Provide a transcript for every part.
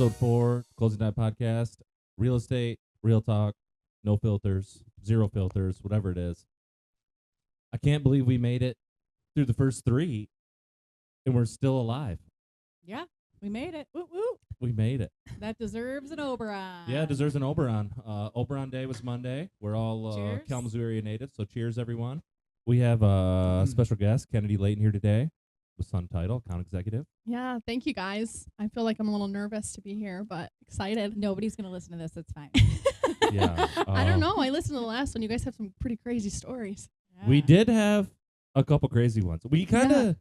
Episode 4, Closing Time Podcast. Real estate, real talk, no filters, zero filters, whatever it is. I can't believe we made it through the first 3 and we're still alive. Yeah, we made it. Woo woo. We made it. That deserves an Oberon. Yeah, it deserves an Oberon. Oberon Day was Monday. We're all Cheers. Kalamazoo area natives, so cheers, everyone. We have a special guest, Kennedy Leighton, here today with Sun Title, account executive. Yeah, thank you guys. I feel like I'm a little nervous to be here, but excited. Nobody's going to listen to this. It's fine. Yeah, I don't know. I listened to the last one. You guys have some pretty crazy stories. Yeah. We did have a couple crazy ones. We kind of, Yeah.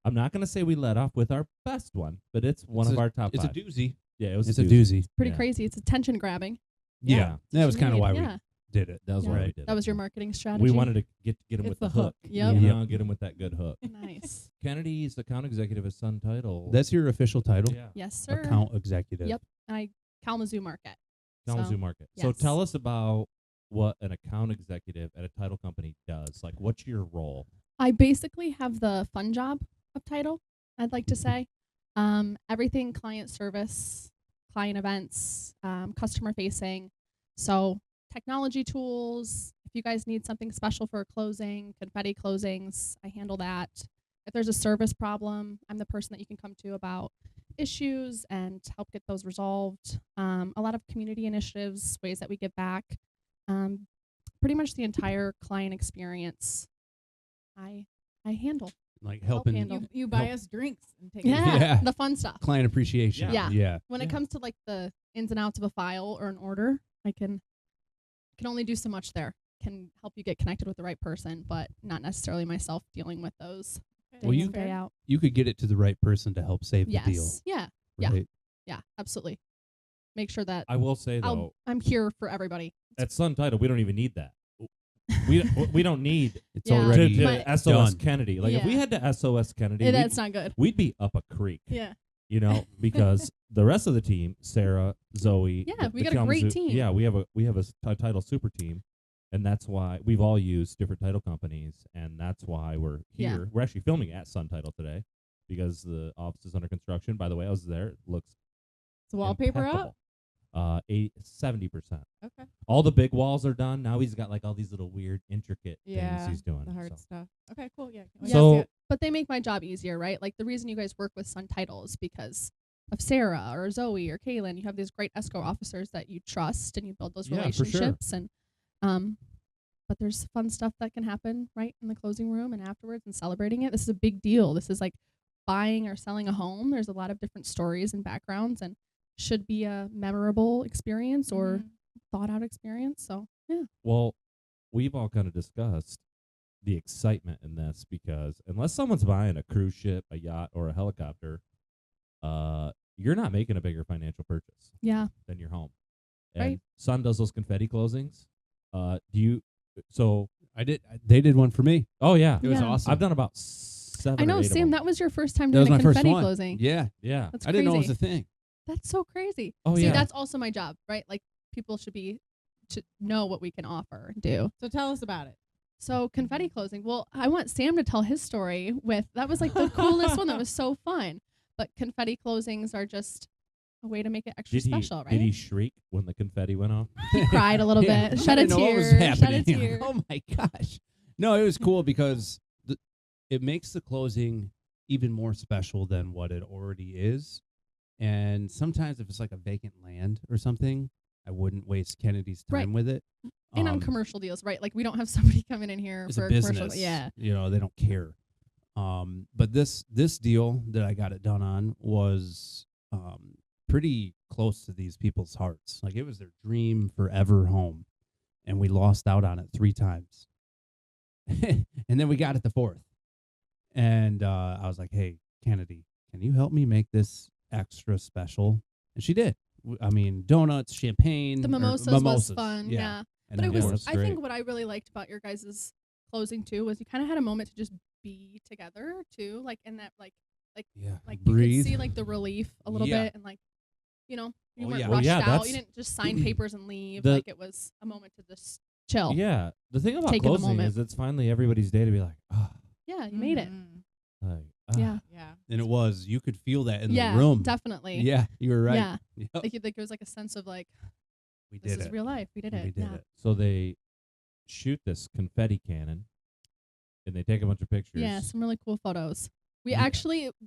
I'm not going to say we let off with our best one, but it's one of our top It's five. a doozy. Yeah, it was It's a doozy. Pretty Yeah. crazy. It's attention grabbing. Yeah. That was kind of why Yeah. we did it. That was Yeah. why we did That it. was your marketing strategy. We wanted to get him It's with the the hook. hook. Yep. You Yep. know, get him with that good hook. Nice. Kennedy's account executive is Sun Title. That's your official title? yeah. Yes, sir. Account executive. Yep. Kalamazoo Market. Kalamazoo So, Market. So yes. tell us about what an account executive at a title company does. Like, what's your role? I basically have the fun job of title, I'd like to say. Everything client service, client events, customer facing. So technology tools. If you guys need something special for a closing, confetti closings, I handle that. If there's a service problem, I'm the person that you can come to about issues and help get those resolved. A lot of community initiatives, ways that we give back. Pretty much the entire client experience I handle. Like Help helping handle. You buy Help. us drinks and take Yeah, Yeah. the fun stuff. client appreciation. Yeah. Yeah. When it Yeah. comes to like the ins and outs of a file or an order, I can only do so much there. Can help you get connected with the right person, but not necessarily myself dealing with those day Well, you- in, day out. You could get it to the right person to help save Yes. the deal. Yeah. Yeah. Right? Yeah. Absolutely. Make sure that I will say, though, I'm here for everybody. at Sun Title, we don't even need that. We don't need It's Yeah. already to My- SOS done. Kennedy. Like, if we Yeah. had to SOS Kennedy, That's not good. we'd be up a creek. Yeah. You know, because the rest of the team, Sarah, Zoe, Yeah, the we got a great Kalamazoo- team. Yeah, we have a title super team, and that's why we've all used different title companies, and that's why we're Yeah. here. We're actually filming at Sun Title today because the office is under construction. By the way, I was there. It looks the wallpaper impeccable. up. 70%. Okay. All the big walls are done. Now he's got like all these little weird, intricate Yeah. things he's doing. The hard so. stuff. Okay, cool. Yeah. Yeah. So But they make my job easier, right? Like the reason you guys work with Sun Title is because of Sarah or Zoe or Kaylin. You have these great escrow officers that you trust and you build those Yeah, for sure. relationships. And but there's fun stuff that can happen right in the closing room and afterwards and celebrating it. This is a big deal. This is like buying or selling a home. There's a lot of different stories and backgrounds and should be a memorable experience or Mhm. thought out experience. So yeah. Well, we've all kind of discussed the excitement in this because unless someone's buying a cruise ship, a yacht, or a helicopter, you're not making a bigger financial purchase Yeah. than your home. And Right. Sun does those confetti closings. Do you? So, They did one for me. oh yeah, It was Yeah. awesome. I've done about 7. I know, or 8 of Sam, them. that was your first time That was doing a my first confetti one. closing. Yeah. Yeah. That's I didn't know it was crazy. a thing. That's so crazy. Oh See, yeah. that's also my job, right? Like people should know what we can offer and do. So tell us about it. So confetti closing. Well, I want Sam to tell his story that was like the coolest one. That was so fun. But confetti closings are just a way to make it extra special, right? Did he shriek when the confetti went off? He cried a little Yeah. bit, I shed a didn't know what was tear, shed a happening. tear. Oh my gosh. No, it was cool because it makes the closing even more special than what it already is. And sometimes if it's like a vacant land or something, I wouldn't waste Kennedy's time Right. with it. And on commercial deals, right? Like we don't have somebody coming in here It's for a commercial. business. Yeah. You know, they don't care. But this deal that I got it done on was pretty close to these people's hearts. Like it was their dream forever home. And we lost out on it 3 times. And then we got it the 4th. And I was like, hey, Kennedy, can you help me make this extra special? And she did. I mean, donuts, champagne. The or mimosas was fun. Yeah. And But it then was, that's I great. think what I really liked about your guys' closing too was you kind of had a moment to just be together too. Like in that, like yeah, you breathe. could see like the relief a little Yeah. bit and like, you know, you Oh, weren't yeah. Well, rushed yeah, out. that's- You didn't just sign papers and leave. The- Like it was a moment to just chill. Yeah. The thing about Take in the closing moment. is it's finally everybody's day to be like, ah, Yeah, you made it. Mhm. like, Yeah. Yeah. And it was. You could feel that in yeah, the room. definitely. Yeah, you were right. Yeah. Yep. Like it was like a sense of like, We this did is it. real life. We did it. We did yeah. it. So they shoot this confetti cannon, and they take a bunch of pictures. Yeah, some really cool photos. Yeah.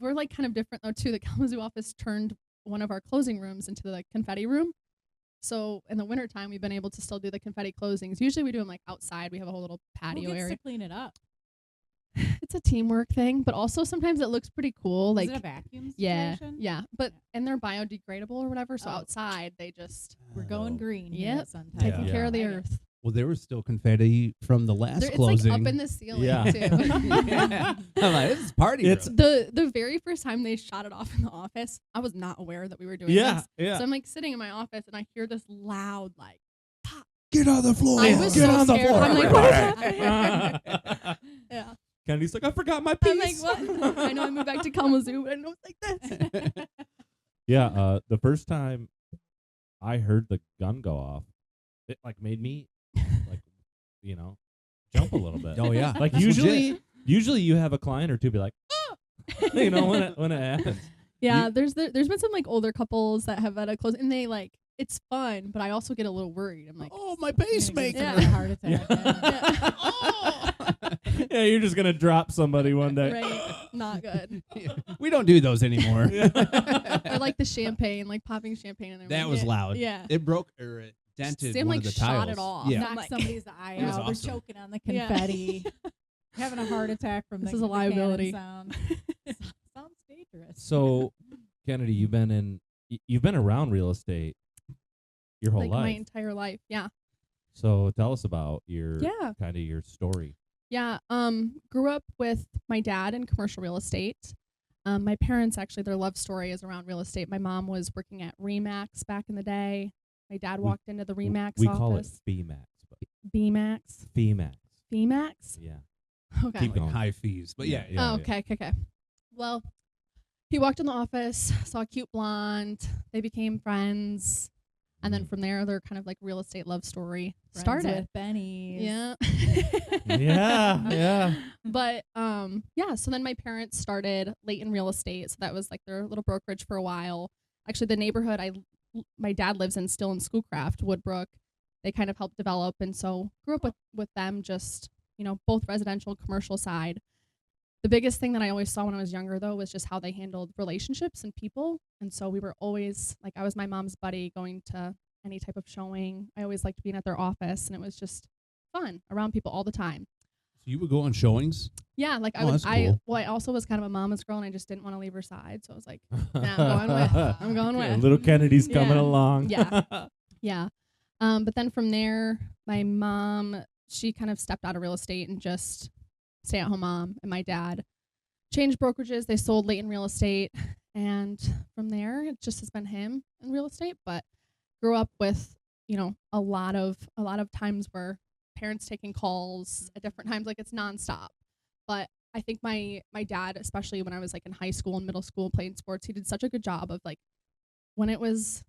We're like kind of different though too. The Kalamazoo office turned one of our closing rooms into the confetti room. So in the wintertime, we've been able to still do the confetti closings. Usually we do them like outside. We have a whole little patio Who gets area. to clean it up? It's a teamwork thing, but also sometimes it looks pretty cool. Like Is it a vacuum yeah, situation? yeah. But and they're biodegradable or whatever. So Oh. outside they just We're going green. Yep. Here sometimes. taking Yeah. care of the I get it. earth. Well, there was still confetti from the last It's closing. like up in the ceiling Yeah. too. Yeah. I'm like, this is party. It's- room. The very first time they shot it off in the office, I was not aware that we were doing Yeah, this. yeah. So I'm like sitting in my office and I hear this loud like Get on the floor. I was Get so on the scared. floor. I'm like, what is happening? Yeah. Kennedy's like, I forgot my piece. I'm like, what? I know I moved back to Kalamazoo, but I know it's like this. Yeah, the first time I heard the gun go off, it like made me like, jump a little bit. Oh yeah. Like That's usually legit. you have a client or two be like, oh, when it happens. Yeah, there's been some like older couples that have had a close, and they like it's fun, but I also get a little worried. I'm like, Oh, my You're gonna pacemaker. give somebody a heart attack. Yeah. Oh. Yeah, you're just gonna drop somebody one day. right, not good. We don't do those anymore. Or like the champagne, like popping champagne in there. That was loud. Yeah. It broke or it dented Sam, one like, of the shot tiles. it off. Yeah. I'm Knock like- somebody's eye It was out. awesome. We're choking on the Yeah. confetti. Having a heart attack from This the is a the cannon liability. sound. Sounds dangerous. So, Kennedy, you've been around real estate your whole like my life. entire life. Yeah. So tell us about your Yeah. kind of your story. Yeah. Grew up with my dad in commercial real estate. My parents actually, their love story is around real estate. My mom was working at Remax back in the day. My dad walked into the Remax We office. call it FEMAX, but BMAX. FEMAX. BMAX. Yeah. Okay. Keep Like going. high fees. But yeah. Oh, okay. Well, he walked in the office, saw a cute blonde. They became friends. And then from there, their kind of like real estate love story Friends started. with Benny's. Yeah. Yeah. But yeah, so then my parents started Leighton Real Estate. So that was like their little brokerage for a while. Actually, the neighborhood my dad lives in still in Schoolcraft, Woodbrook. They kind of helped develop, and so grew up with them, just, both residential, commercial side. The biggest thing that I always saw when I was younger, though, was just how they handled relationships and people. And so we were always, like, I was my mom's buddy going to any type of showing. I always liked being at their office, and it was just fun around people all the time. So you would go on showings? Yeah, like Oh, that's cool. I also was kind of a mama's girl, and I just didn't want to leave her side. So I was like, I'm going with. Little Kennedy's coming Yeah. along. Yeah. Yeah. But then from there, my mom, she kind of stepped out of real estate and just stay-at-home mom, and my dad changed brokerages. They sold Leighton Real Estate, and from there, it just has been him in real estate. But grew up with, a lot of times where parents taking calls at different times, like it's nonstop. But I think my dad, especially when I was like in high school and middle school playing sports, he did such a good job of like when he was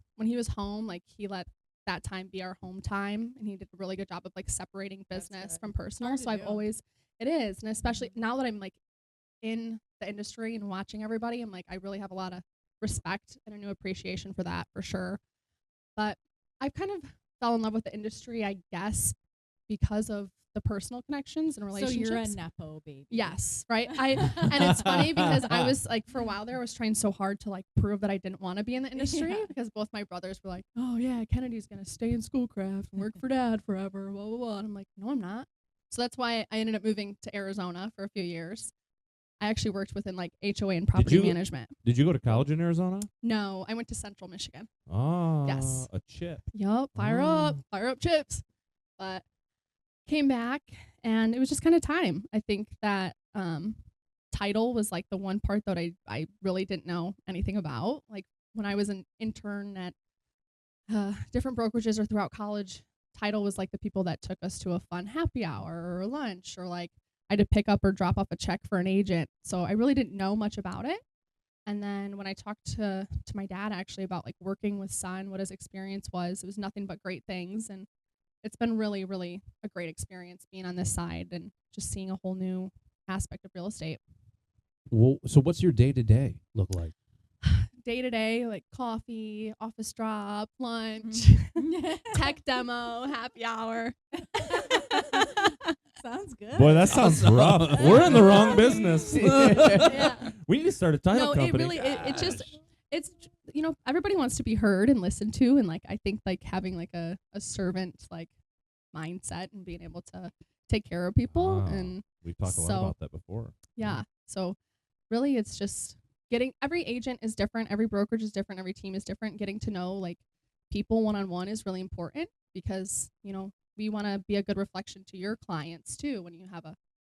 home, like he let that time be our home time, and he did a really good job of like separating That's business good. from personal. Hard to So I've do. always it is, and especially now that I'm like in the industry and watching everybody, I'm like I really have a lot of respect and a new appreciation for that for sure. But I've kind of fell in love with the industry, I guess, because of the personal connections and So relationships. you're a nepo baby. Yes, right. And it's funny because I was like, for a while there, I was trying so hard to like prove that I didn't want to be in the industry Yeah. because both my brothers were like, "Oh yeah, Kennedy's gonna stay in Schoolcraft and work for Dad forever." Blah blah blah. And I'm like, "No, I'm not." So that's why I ended up moving to Arizona for a few years. I actually worked within like HOA and property you- management. Did you go to college in Arizona? No, I went to Central Michigan. Oh, Yes. a chip. Yup, fire up chips. But came back, and it was just kind of time. I think that title was like the one part that I really didn't know anything about. Like when I was an intern at different brokerages or throughout college, title was like the people that took us to a fun happy hour or lunch, or like I had to pick up or drop off a check for an agent. So I really didn't know much about it. And then when I talked to my dad actually about like working with Sun, what his experience was, it was nothing but great things. And it's been really, really a great experience being on this side and just seeing a whole new aspect of real estate. Well, so what's your day to day look like? Day to day, like coffee, office drop, lunch, tech demo, happy hour. Sounds good. Boy, that sounds rough. We're in the wrong business. Yeah. We need to start a title No, company. it really it's just it's everybody wants to be heard and listened to, and like I think like having like a servant like mindset and being able to take care of people, Oh, and We've talked a lot so- about that before. yeah. So really it's just getting, every agent is different, every brokerage is different, every team is different. Getting to know like people one-on-one is really important because, we want to be a good reflection to your clients too when you have a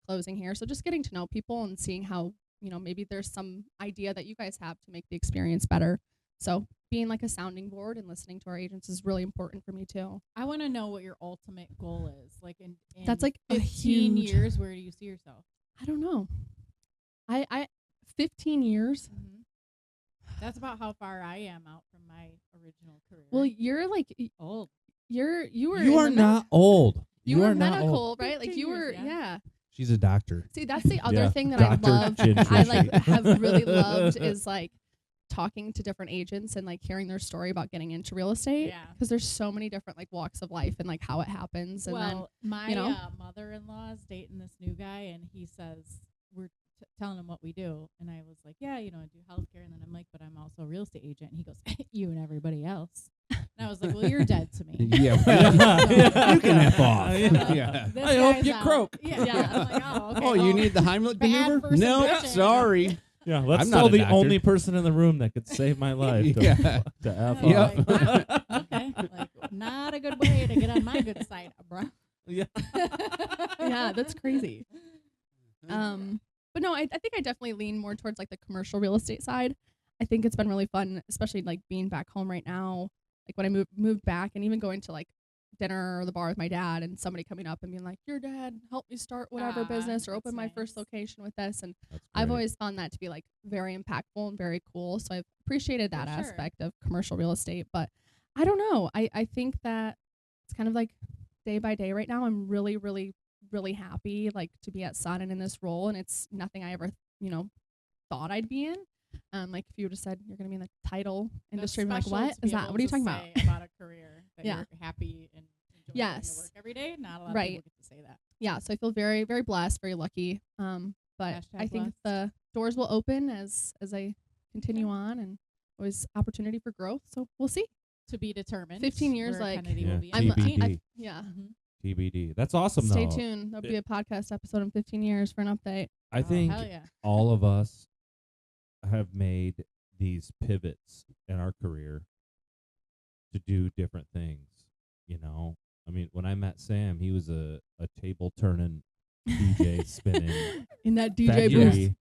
closing here. So just getting to know people and seeing how, maybe there's some idea that you guys have to make the experience better. So being like a sounding board and listening to our agents is really important for me too. I want to know what your ultimate goal is. Like in That's like a 15 huge- years, where do you see yourself? I don't know. I 15 years. That's about how far I am out from my original career. Well, you're like old. you were You in are the not old. you were are not medical, old. right? Like 15 you were, years, yeah. She's a doctor. See, that's the other Yeah. thing that Dr. I love. Chin I like Chin. have really loved is like talking to different agents and like hearing their story about getting into real estate. Yeah. Because there's so many different like walks of life and like how it happens. And Well, my you know? mother-in-law is dating this new guy, and he says we're telling him what we do, and I was like, yeah, I do healthcare, and then I'm like, but I'm also a real estate agent. And he goes, you and everybody else. And I was like, well, you're dead to me. Yeah. Yeah. You can F off. Yeah. Yeah. This I hope guy's you out. croak. Yeah. Yeah. I'm like, oh, okay. Oh, you need the Heimlich bad maneuver? first No, impression. sorry. Yeah, let's I'm not tell a the doctor. only person in the room that could save my life to, Yeah. to F Yep. off. Okay. Like, not a good way to get on my good side, bro. Yeah. yeah, that's crazy. But no, I think I definitely lean more towards like the commercial real estate side. I think it's been really fun, especially like being back home right now. Like when I moved back, and even going to like dinner or the bar with my dad, and somebody coming up and being like, "Your dad helped me start whatever Ah, business or that's open my nice. first location with this." And That's I've great. always found that to be like very impactful and very cool. So I've appreciated that For sure. aspect of commercial real estate. But I don't know. I think that it's kind of like day by day right now. I'm really, really, really happy like to be at Sun and in this role. And it's nothing I ever, thought I'd be in. Like if you would have said you're going to be in the title industry, I'm like, special what to be is that? able What are you to talking about? say about a career that Yeah. you're happy and enjoy going Yes. to work every day? Not a lot Right. of people get to say that. Yeah. So I feel very, very blessed, very lucky. But Hashtag I think blessed. the doors will open as I continue on, and always opportunity for growth. So we'll see. To be determined. 15 years, where like- Kennedy Yeah, will be. I'm- TBD. Yeah. Mhm. TBD. That's awesome, Stay though. tuned. There'll be a podcast episode in 15 years for an update. I Oh, think hell yeah. all of us have made these pivots in our career to do different things. I mean, when I met Sam, he was a table turning DJ spinning In that DJ booth.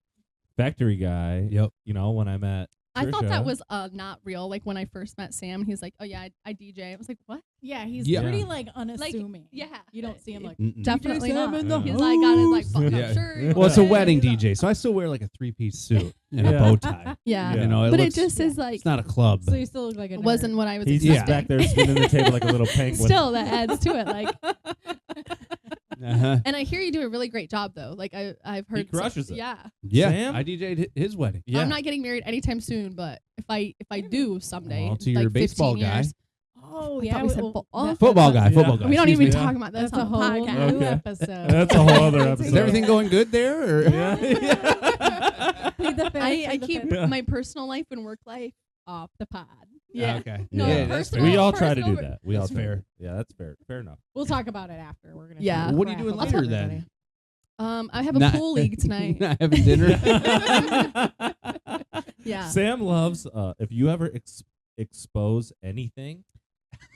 factory guy. Yep. When I met I thought that Trisha. was not real. Like when I first met Sam, he's like, "Oh yeah, I DJ." I was like, "What?" Yeah, he's Yeah. pretty like unassuming. yeah. You don't see him like Mm-mm. Definitely DJ Sam not. in the He's like got his like house. button Yeah. up shirt. Well, it's a Yeah. wedding DJ, so I still wear like a 3-piece suit and a Yeah. bow tie. Yeah. Yeah. You know, But looks, it just is like it's not a club. so you still look like a it nerd. wasn't what I was He's Yeah. just back expecting. there spinning the table like a little penguin. Still, that adds to it. Like, Uh-huh. and I hear you do a really great job though. Like I've heard crushes it. Yeah. Yeah, Sam? I DJ'd his wedding. Yeah. I'm not getting married anytime soon, but if I do someday, Well, to like your baseball 15 guy. years, Oh, I yeah. thought we said well, football. that- Football guy, Yeah. football guy. we don't excuse even me. talk about this That's a on the whole podcast. new Okay. episode. That's a whole other episode. Is everything going good there? Or? Yeah. Plead the fifth, I plead the keep fifth. Yeah. my personal life and work life off the pod. Yeah. Okay. No, yeah, that's personal- fair. We all try to do personal- that. We all That's try to- fair. Yeah, that's fair. Fair enough. We'll talk about it after. We're gonna. Yeah. talk What are you crap doing about later everybody. then? I have a Not- pool league tonight. Not having dinner. Yeah. Sam loves if you ever expose anything,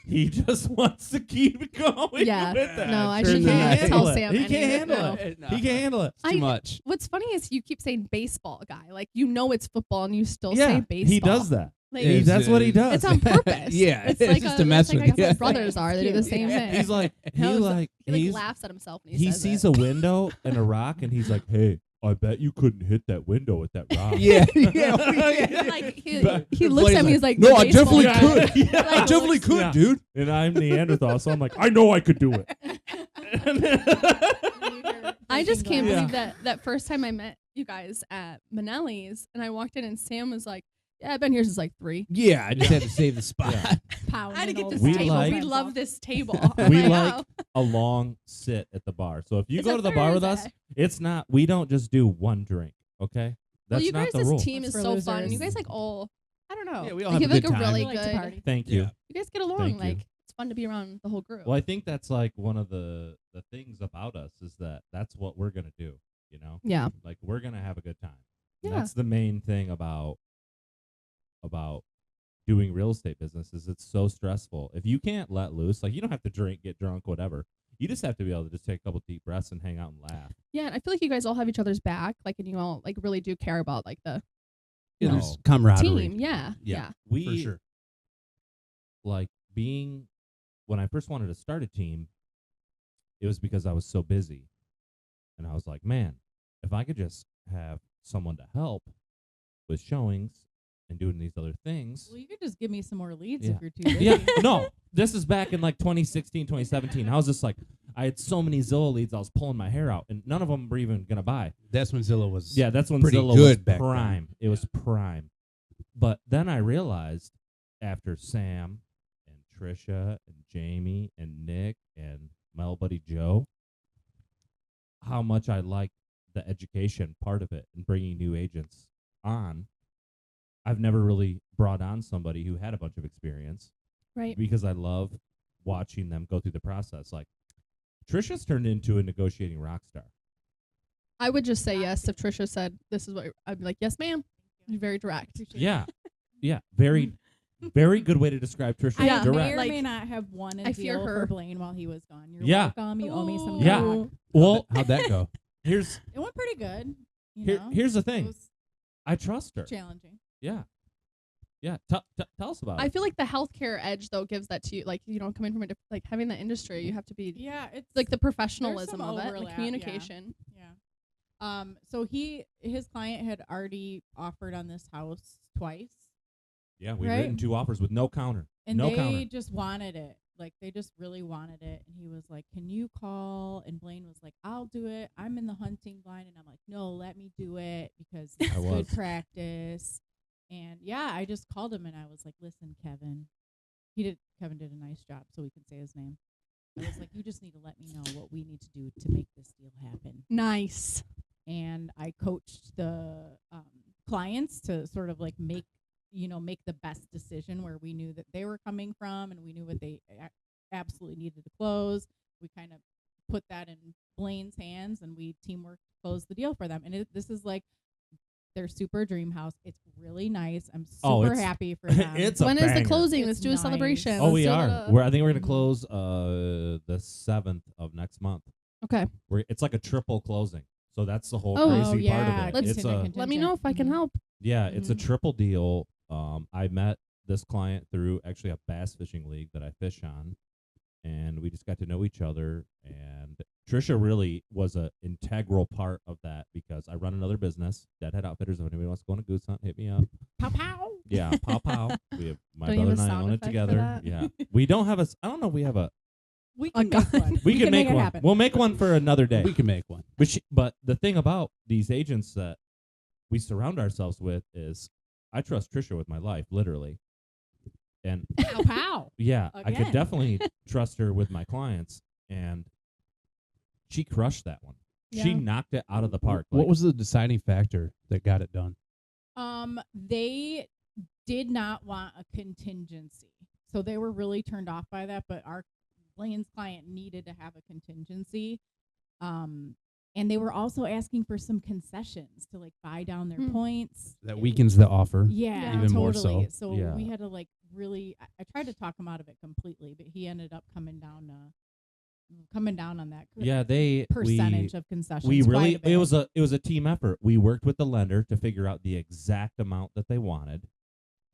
he just wants to keep going. Yeah. with that. No, I He should can't not handle tell it. Sam He any can't of it, handle no. it. No. He can't handle it. Too much. What's funny is you keep saying baseball guy. Like you know it's football and you still Yeah, say baseball. he does that. Like, Yeah, That's what he does. it's on purpose. Yeah, It's it's like just to mess it's with like you. how brothers are. They do the Cute. same thing. He's like No, he he's laughs at himself when he says sees it. a window and a rock and he's like, "Hey, I bet you couldn't hit that window with that rock." Yeah, yeah. Like he But- looks at me. He's like, "No, "The I baseball definitely guy." could. Yeah. I definitely could, Yeah. dude." And I'm Neanderthal, so I'm like, I know I could do it. I just can't Yeah. believe that first time I met you guys at Manelli's, and I walked in, and Sam was like, "Yeah, I've been here since like 3." Yeah, I just had to save the spot. Yeah. I had to get this We table. like- we love this table. We I'm like "Oh." a long sit at the bar. So if you It's go a to the bar with us, Thursday. it's not. We don't just do one drink. Okay, Well, that's you not guys, the this rule. team That's is for so fun. And you losers. guys like all, I don't know. Yeah, we all like, have you a good like time. a really We like to good. party. Thank you. Yeah. You guys get along. Thank you. Like it's fun to be around the whole group. Well, I think that's like one of the things about us is that that's what we're gonna do. You know, Yeah. like we're gonna have a good time. And Yeah. that's the main thing about doing real estate business is it's so stressful. If you can't let loose, like you don't have to drink, get drunk, whatever. You just have to be able to just take a couple deep breaths and hang out and laugh. Yeah, and I feel like you guys all have each other's back. Like, and you all like really do care about like the Yeah, No. there's camaraderie. team. Yeah. Yeah. We For sure. like being when I first wanted to start a team, it was because I was so busy. And I was like, man, if I could just have someone to help with showings and doing these other things. Well, you could just give me some more leads Yeah. if you're too busy. Yeah, no, this is back in like 2016, 2017. I was just like, I had so many Zillow leads, I was pulling my hair out, and none of them were even going to buy. That's when Zillow was. Yeah, that's when pretty Zillow good was back then. prime. It was prime. But then I realized after Sam and Trisha and Jamie and Nick and my old buddy Joe, how much I liked the education part of it and bringing new agents on. I've never really brought on somebody who had a bunch of experience Right. because I love watching them go through the process. Like Trisha's turned into a negotiating rock star. I would just say yes if Trisha said this is what I'd be like, yes, ma'am. Be very direct. Appreciate Yeah. it. Yeah. Very, very good way to describe Trisha. Yeah. I Direct. may or Like, may not have won a I fear deal her. for Blaine while he was gone. You're Yeah. welcome. You owe me some. Yeah. back. Well, How'd that go? here's It went pretty good. You here, know? here's the It thing. was I trust her. challenging. Yeah. Yeah. Tell us about I it. feel like the healthcare edge though gives that to you. Like, you know, coming from a like having the industry, you have to be Yeah, it's like the professionalism of it, overlap, the yeah. communication. Yeah. So his client had already offered on this house twice, Yeah, we've Right. written 2 offers with no counter. and No they counter. just wanted it. Like they just really wanted it. And he was like, "Can you call?" And Blaine was like, "I'll do it. I'm in the hunting blind." And I'm like, "No, let me do it because it's I good was. practice." And yeah, I just called him and I was like, "Listen, Kevin." Kevin did a nice job, so we can say his name. I was like, "You just need to let me know what we need to do to make this deal happen." Nice. And I coached the clients to sort of like make the best decision where we knew that they were coming from and we knew what they absolutely needed to close. We kind of put that in Blaine's hands and we teamwork to close the deal for them. And this is like their super dream house. It's really nice. I'm Oh, super it's- happy for them. it's a When is the banger. closing? It's Let's do a nice. celebration. Oh, Let's we do are. the- I think we're gonna Mhm. close the 7th of next month. Okay. It's like a triple closing. So that's the whole Oh, crazy part yeah. of it. Let's- It's a Let me know if I can Mhm. help. yeah, it's a Mhm. triple deal. I met this client through actually a bass fishing league that I fish on, and we just got to know each other. And Trisha really was a integral part of that because I run another business, Deadhead Outfitters. If anybody wants to go on a goose hunt, hit me up. Pow pow. Yeah, pow pow. We have my Don't you brother have and a I sound own it effect for together. that? Yeah, we don't have a. I don't know. If we have a. We Oh, can make God. one. We can make it one. happen. We'll make one for another day. We can make one. But the thing about these agents that we surround ourselves with is I trust Trisha with my life, literally. And Pow pow. yeah, I could Again. definitely trust her with my clients. And she crushed that one. She Yeah. knocked it out of the park. What Like, was the deciding factor that got it done? They did not want a contingency. So they were really turned off by that, but our Blaine's client needed to have a contingency. And they were also asking for some concessions to like buy down their Hmm. points. That weakens the offer. Yeah, Even more totally. so. So Yeah. we had to like really I tried to talk him out of it completely, but he ended up coming down on that yeah, percentage of concessions. we quite really a bit. it was a team effort. We worked with the lender to figure out the exact amount that they wanted.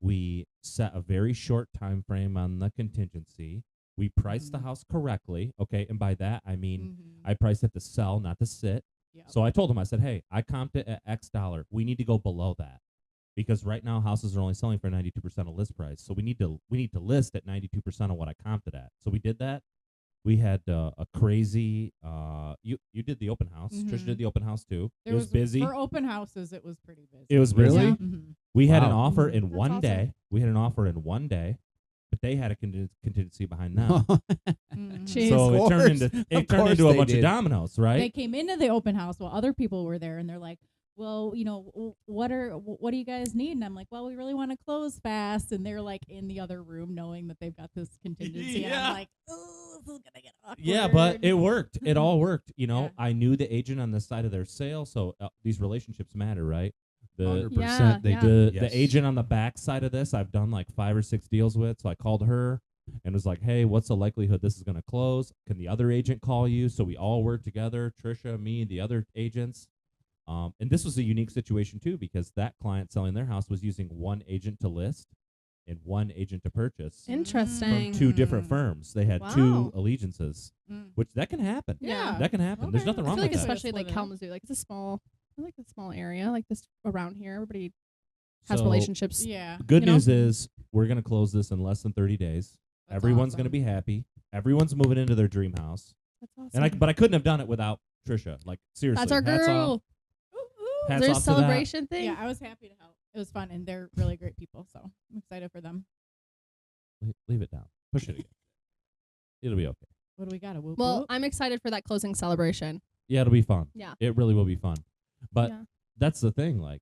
We set a very short time frame on the contingency. We priced the Mhm. house correctly. Okay, and by that I mean Mhm. I priced it to sell, not to sit. Yep. So I told him, I said, hey, I comped it at X dollar. We need to go below that. Because right now houses are only selling for 92% of list price. So we need to list at 92% of what I comped it at. So we did that. We had a crazy. You did the open house. Trisha Mhm. did the open house too. There It was busy. For open houses. It was pretty busy. It was busy. Really? Yeah. Mhm. We had an Wow. offer in That's one awesome. day. We had an offer in one day, but they had a contingency behind them. Mhm. Jeez. So Of it turned course. into Of it turned course into a they bunch did. of dominoes, They right? came into the open house while other people were there, and they're like, "Well, what do you guys need?" And I'm like, "Well, we really want to close fast." And they're like in the other room, knowing that they've got this contingency. And Yeah. I'm like, "Oh, this is gonna get awkward." Yeah, but it worked. It all worked. Yeah. I knew the agent on the side of their sale, so these relationships matter, right? The 100% they yeah. do. the agent on the back side of this, I've done like 5 or 6 deals with. So I called her and was like, "Hey, what's the likelihood this is going to close? Can the other agent call you?" So we all worked together, Trisha, me, the other agents. And this was a unique situation too, because that client selling their house was using one agent to list and one agent to purchase Interesting. from 2 different Mm. firms. They had Wow. 2 allegiances, Mm. which that can happen. Yeah. That can happen. There's Okay. nothing I wrong feel like with that. especially Split like it up. Kalamazoo, like it's a small, I like a small area like this around here. Everybody has So, relationships. Yeah. Good you know? news is we're going to close this in less than 30 days. That's Everyone's going to awesome. be happy. Everyone's moving into their dream house. That's awesome. But I couldn't have done it without Trisha. Like seriously. That's our hats girl. off. Ooh, ooh. Hats Is there a off to that. celebration thing? Yeah, I was happy to help. It was fun, and they're really great people, so I'm excited for them. Leave it down. Push it again. It'll be okay. What do we got? A whoop Well, whoop? I'm excited for that closing celebration. Yeah, it'll be fun. Yeah. It really will be fun. But Yeah. that's the thing. Like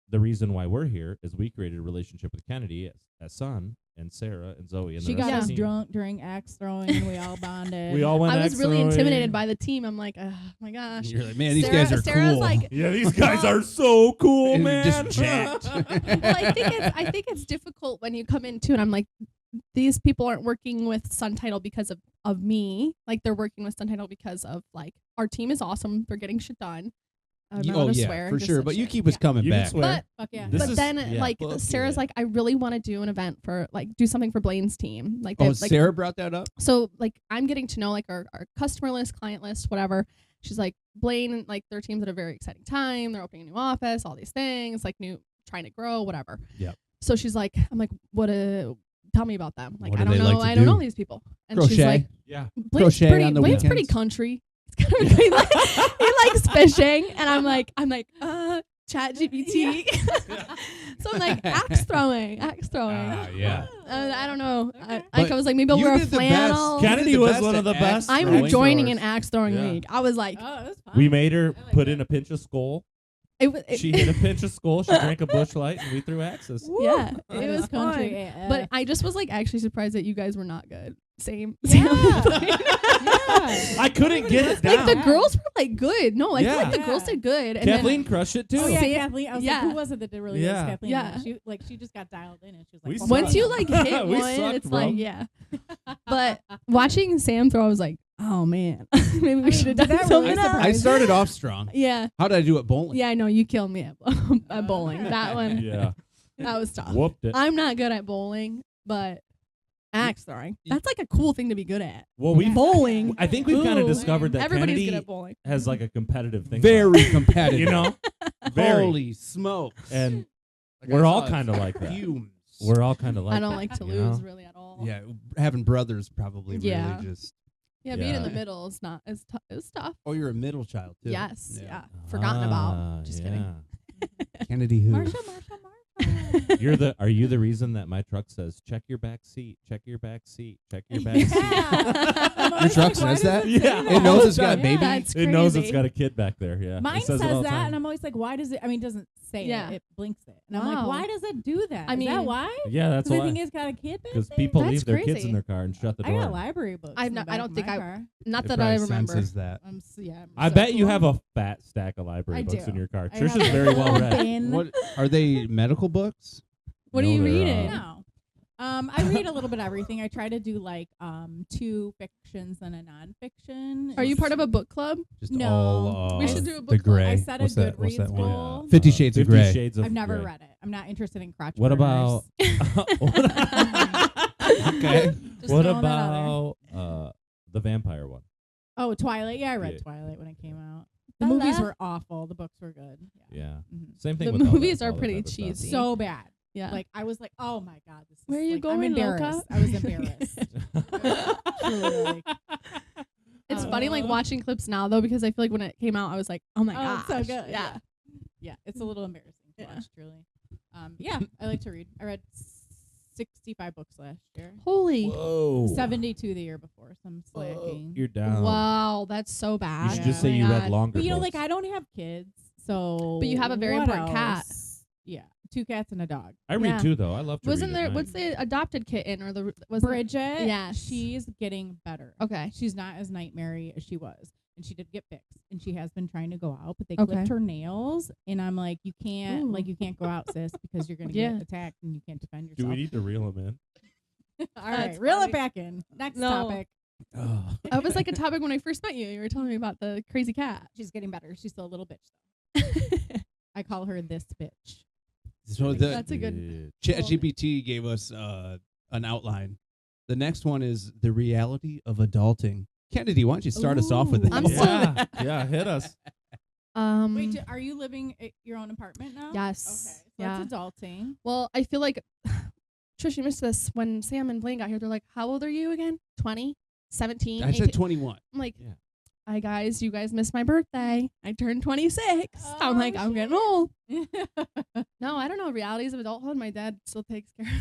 the reason why we're here is we created a relationship with Kennedy as son and Sarah and Zoe and She the got rest of us the team. drunk during axe throwing, and we all bonded. We all went. I was axe really throwing. intimidated by the team. I'm like, oh my gosh. You're like, man, these Sarah- guys are Sarah's cool. like, Yeah, these guys are so cool, And man. just jacked. well, I think it's difficult when you come in too, and I'm like, these people aren't working with Sun Title because of me. Like they're working with Sun Title because of like our team is awesome. They're getting shit done. I'm not Oh gonna yeah, swear, for just sure. some But you shit. keep us coming You can back. swear. But Fuck yeah. This but is- then yeah, like fuck Sarah's yeah. like, I really want to do an event for like do something for Blaine's team. Like they Oh, like Sarah brought that up. so like I'm getting to know like our customer list, client list, whatever. She's like, Blaine, like their team's at a very exciting time. They're opening a new office, all these things, like trying to grow, whatever. Yep. So she's like, I'm like, tell me about them. Like What I do don't they know, like to I don't do? know these people. And she's Crochet. like, Yeah. Blaine's Crochet pretty on the Blaine's pretty weekends. country. It's kind of he likes fishing, and I'm like, Chat GPT. So I'm like, axe throwing. Yeah. I don't know. Okay. I But was like, maybe I'll you wear a did the flannel. best. Kennedy You did the was best one at of the axe best. I'm throwing. joining an throwers. axe throwing Yeah. league. I was like, Oh, it was fun. We made her I like put that. in a pinch of skull. it She hit a pinch of skull. She drank a Busch Light, and we threw axes. yeah, It it was was country fun. AF. But I just was like actually surprised that you guys were not good. Same. Yeah. Same. Yeah. I couldn't get it Like down. the girls were like good. No, I feel like the Yeah. girls did good. And Kathleen crushed it too. Oh yeah, Sam- Kathleen. I was yeah. like, who was it that did really Yeah. good? Kathleen. Yeah. She just got dialed in, and she was We like, sucked. once you like hit We one, sucked, it's bro. like yeah. But watching Sam throw, I was like, oh man, maybe we mean, should have did done that something really else. I started off strong. Yeah, How did I do at bowling? yeah, I know you killed me at bowling. That one, Yeah. that was tough. Whooped it. I'm not good at bowling, but axe throwing, that's like a cool thing to be good at. Well, we. Bowling. I think we've kind of Ooh. discovered that Everybody's Kennedy good at bowling. has like a competitive thing. Very competitive. you know, very. Holy smokes. And Like, we're I all saw kind of like that. fumes. We're all kind of like. I don't that, like to you lose know? really at all. Yeah, having brothers probably Yeah. really just. Yeah, being in the Yeah. middle is not is it's tough. Oh, you're a middle child too. Yes, yeah. Yeah. Forgotten Ah, about. Just kidding. Kennedy who? Marsha. Are you the reason that my truck says check your back seat, check your back seat, check your back seat? Yeah. Your truck says that? Yeah. It knows it's got a Yeah. baby. That's It knows it's crazy. got a kid back there. Yeah. Mine It says it all the that, time. and I'm always like, why does it? I mean, it doesn't say Yeah. it. It blinks it, and I'm like, Wow. why does it do that? I Is that mean, why? Yeah, that's Because I why. think it's got a kid back Because there? people That's leave their kids crazy. in their car and shut the I door. got library books. I've in the not- I back don't of think my I- car. Not It that I probably remember. senses that. Yeah. I bet you have a fat stack of library I books do. in your car. I have Trisha's a very well whole read. bin. What are they? Medical books? What are No, you they're, reading? No. I read a little bit of everything. I try to do like 2 fictions and a nonfiction. Are you part of a book club? Just No. all. We should do a the book club. gray. I set a What's that? What's Goodreads that one? goal. 50 Shades of Grey. Shades of I've never Grey. read it. I'm not interested in crotch What burners. about? Okay. Just What throwing that out there. about the vampire one? Oh, Twilight. Yeah, I read Yeah. Twilight when it came out. The Bella. movies were awful. The books were good. Yeah. Mhm. Same thing The with all that- movies are all that pretty type of stuff. cheesy. So bad. Yeah. Like I was like, oh my god, this is Where are you like, going, I'm embarrassed. Loca? I was embarrassed. Truly, like, It's funny like watching clips now though, because I feel like when it came out, I was like, oh my Oh, gosh. it's so good. Yeah. Yeah, it's a little embarrassing to Yeah. watch, truly. Yeah, I like to read. I read 65 books last year. Holy. Whoa. 72 the year before, so I'm slacking. You're down. Wow, that's so You bad. should Yeah. just say Oh my you read God. longer But you know, books. like I don't have kids, so. But you have a very what important cat. else? Yeah, 2 cats and a dog. I read Yeah. too, though. I love to Wasn't read at there? night. What's the adopted kitten or the? Was Bridget, Yes. she's getting better. Okay. She's not as nightmare-y as she was. And she did get fixed. And she has been trying to go out, but they Okay. clipped her nails. And I'm like, you can't, Ooh. like, you can't go out, sis, because you're gonna Yeah. get attacked and you can't defend Do yourself. we need to reel him in? All right, That's reel funny. it back in. Next No. topic. Oh. That was like a topic when I first met you. You were telling me about the crazy cat. She's getting better. She's still a little bitch though. I call her this bitch. So That's a good. ChatGPT gave us an outline. The next one is the reality of adulting. Kennedy, why don't you start us off with Ooh. that? I'm so- Yeah, yeah, hit us. Wait, are you living at your own apartment now? Yes. Okay. So Yeah. that's adulting. Well, I feel like Trish, you missed this when Sam and Blaine got here. They're like, "How old are you again? 20, 17, I said 21. I'm like, Yeah. "Hi guys, you guys missed my birthday. I turned 26." I'm like, "I'm getting old." No, I don't know. Realities of adulthood. My dad still takes care of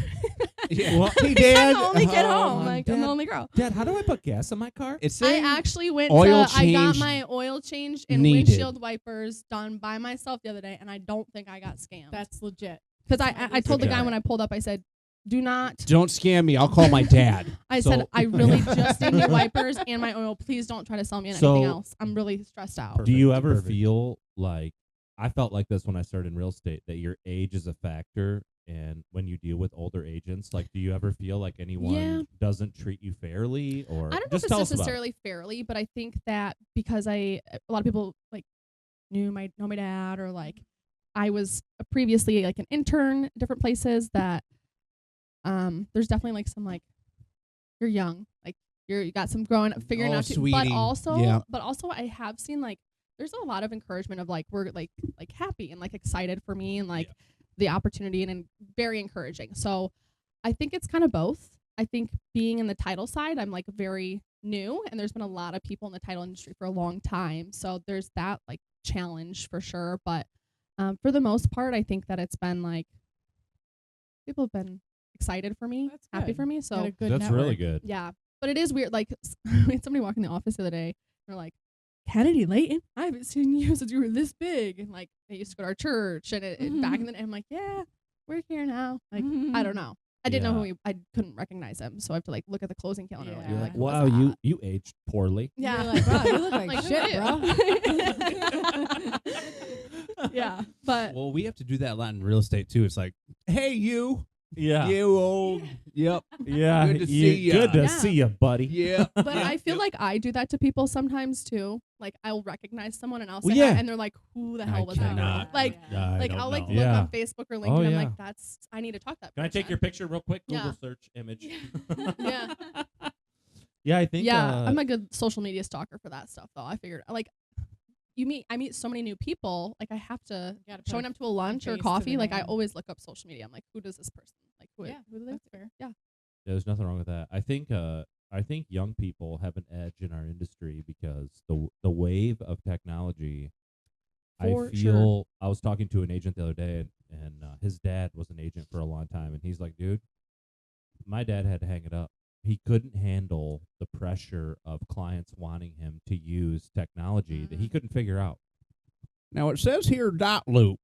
it. Yeah. Well, hey, I'm Dad. the only kid Oh, home. Like, I'm the only girl. Dad, how do I put gas in my car? It's I saying actually went oil to, I got change my oil changed and needed. windshield wipers done by myself the other day, and I don't think I got scammed. That's legit. Because I told the Okay. guy when I pulled up, I said, "Do not." don't scam me. I'll call my dad. I So- said, "I really just need new wipers and my oil. Please don't try to sell me So- anything else. I'm really stressed out." Do you Perfect, ever perfect. feel like I felt like this when I started in real estate, that your age is a factor, and when you deal with older agents, like, do you ever feel like anyone Yeah. doesn't treat you fairly, or I don't know just if tell it's us about it? necessarily fairly, but I think that because a lot of people like know my dad, or like I was previously like an intern at different places, that there's definitely like some like, you're young, like you got some growing up, figuring Oh, out too, sweetie. but also Yeah. I have seen like there's a lot of encouragement of like we're like happy and like excited for me and like Yeah. the opportunity, and very encouraging. So I think it's kind of both. I think being in the title side, I'm like very new, and there's been a lot of people in the title industry for a long time. So there's that like challenge for sure. But for the most part, I think that it's been like people have been excited for me, That's happy good. for me. Got So a good That's really network. good. yeah, but it is weird. Like we had somebody walk in the office the other day. They're like, "Kennedy Leighton, I haven't seen you since you were this big." And like they used to go to our church, and back in the day, I'm like, "Yeah, we're here now." Like I don't know. I didn't know who Yeah. I couldn't recognize him, so I have to like look at the closing calendar. Yeah. later, You're like, like, who was wow, that?" you aged poorly. Yeah, You're like, wow, you look like Like, shit, who bro. yeah, but Well, we have to do that a lot in real estate too. It's like, hey, you, Yeah, you old, yep, yeah. Good to see ya. Good to Yeah. see you, buddy. yeah. but yeah, I feel yep. like I do that to people sometimes too. Like I'll recognize someone and I'll say Well, hi, yeah. and they're like, "Who the I hell was that?" cannot. Like, I like don't I'll like know. look Yeah. on Facebook or LinkedIn. Oh, I'm yeah. like, I need to talk to that. Can I take your person. picture real quick? Google Yeah. search image. Yeah. Yeah, I think. Yeah, I'm a good social media stalker for that stuff though. I figured like I meet so many new people. Like I have to Gotta put showing a up to a lunch or face to coffee. the Like I name. always look up social media. I'm like, who does this person? Like who? Yeah, who do they? that's fair. Yeah. Yeah, there's nothing wrong with that. I think young people have an edge in our industry because the wave of technology. For I feel I was talking to an agent the other day, and his dad was an agent for a long time, and he's like, "Dude, my dad had to hang it up. He couldn't handle the pressure of clients wanting him to use technology that he Mhm. couldn't figure out." Now it says here dot loop.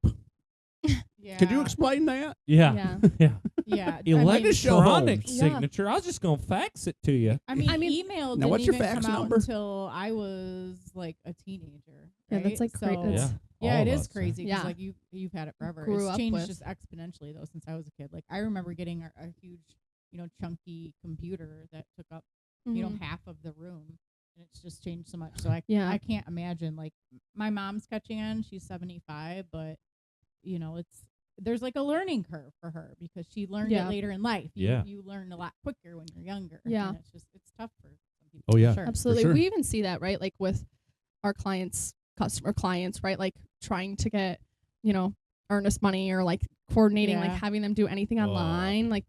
Yeah. Could you explain that? Yeah. yeah. Yeah. Electronic Yeah. signature. I was just gonna fax it to you. I mean, I mean- email Now, didn't what's your even fax come out number? until I was like a teenager. Yeah, Right? that's like so, great. That's- Yeah. Yeah, all it of is us, crazy. 'Cause, Yeah. like you've had it forever. Grew It's up changed with. just exponentially though since I was a kid. Like I remember getting a huge, chunky computer that took up Mhm. half of the room, and it's just changed so much. So I Yeah. can't imagine. Like my mom's catching on. She's 75, but there's like a learning curve for her because she learned Yeah. it later in life. Yeah. You learn a lot quicker when you're younger. Yeah. And it's tough for some people. Oh, for yeah. sure. Absolutely. sure. We even see that, right? Like with our customer clients, right? Like trying to get, earnest money or like coordinating, like Yeah. having them do anything Whoa. online. Like